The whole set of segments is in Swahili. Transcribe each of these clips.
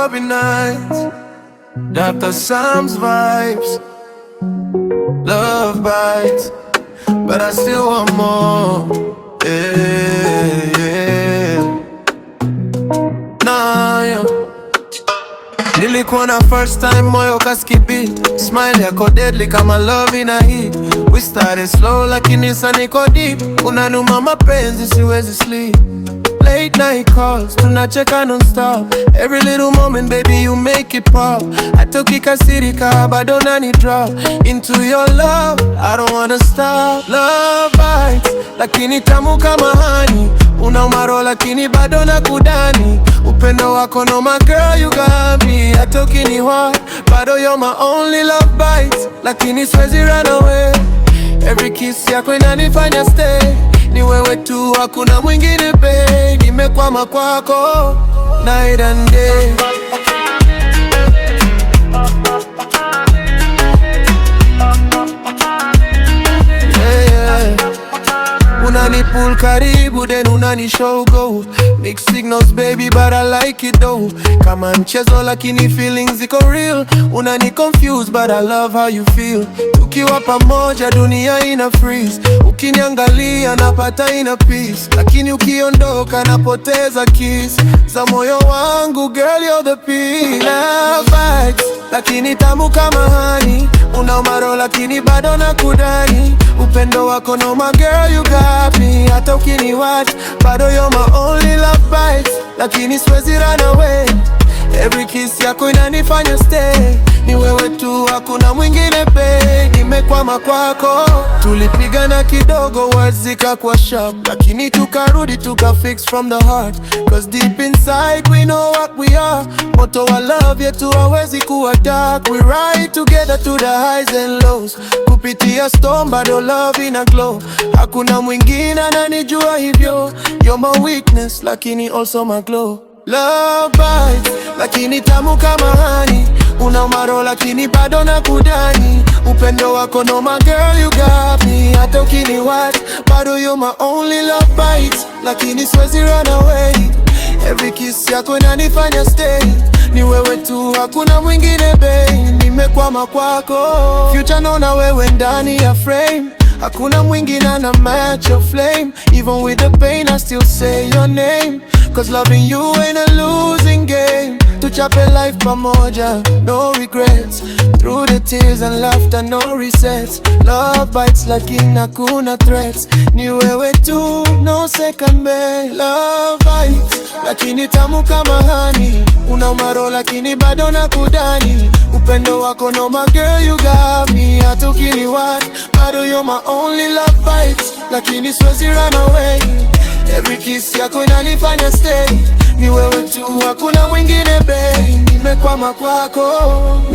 clubbing nights, Dr. Sam's vibes, love bites, but I still want more. Yeah, yeah. Nah, yeah. Nilikuwa na first time moyo kaskipit, smile yako deadly kama love ina hit. We started slow lakini sasa niko deep, unanuma mapenzi siwezi sleep. Late night calls, tunacheka non-stop. Every little moment, baby, you make it pop. Hata ukikasirika bado nani drop into your love, I don't wanna stop. Love bites, lakini tamu kama honey. Una umaro lakini bado nakudani. Upendo wako no my girl, you got me. Hata ukiniwa bado you're my only love bites, lakini siwezi run away. Every kiss yako inanifanya stay. Ni wewe tu, hakuna mwingine babe. Nimekwama kwako night and day. Yeah, yeah. Unanipull karibu then unani show go. Mixed signals baby but I like it though. Kama mchezo lakini feelings ziko real. Unani confused but I love how you feel. Tukiwa pamoja dunia ina freeze. Ukiniangalia napata ina peace, lakini ukiondoka napoteza kiss za moyo wangu. Girl you're the peace. Love bites, lakini tamu kama honey. Una umaro lakini bado nakudani. Upendo wako no my girl you got me. Hata ukiniwatch bado you're my only love bites, lakini siwezi run away. Every kiss yako inanifanya stay. Ni wewe tu, hakuna mwingine babe. Nimekwama kwako. Tulipigana kidogo words zikakuwa sharp, lakini tukarudi tukafix from the heart. Cause deep inside we know what we are. Moto wa love yetu hawezi kuwa dark. We ride together to the highs and lows. Kupitia storm bado love ina glow. Hakuna mwingine ananijua hivyo. You're my weakness lakini also my glow. Love bites, lakini tamu kama honey. Una umaro lakini bado nakudani. Upendo wako no my girl you got me. Hata ukiniwatch bado you're my only love bites, lakini siwezi run away. Every kiss yako inanifanya stay. Ni wewe tu, hakuna mwingine babe. Nimekwama kwako. Future naona wewe ndani ya frame. Hakuna mwingine ana match your flame. Even with the pain I still say your name. Cause loving you ain't a losing game. Tuchape life pamoja, no regrets. Through the tears and laughter, no resets. Love bites lakini hakuna threats. Ni wewe tu, no second best. Love bites, lakini tamu kama honey. Una umaro lakini bado nakudani. Upendo wako no my girl you got me. Hata ukiniwatch bado you're my only love bites, lakini siwezi run away. Every kiss yako inanifanya stay. Ni wewe tu, hakuna mwingine babe. Nimekwama kwako.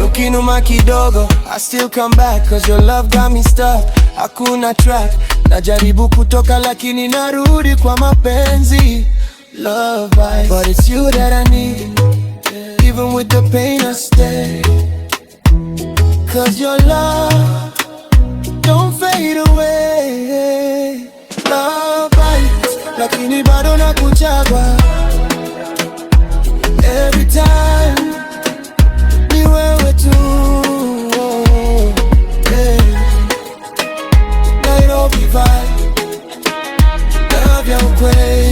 Ukinuma kidogo I still come back. Cause your love got me stuck. Hakuna track. Najaribu kutoka lakini narudi kwa mapenzi. Love bites, but it's you that I need. Even with the pain I stay. Cause your love don't fade away. Love bites, lakini bado nakuchagua. Every time ni wewe tu, oh, yeah. Nairobi vibe, love ya ukweli.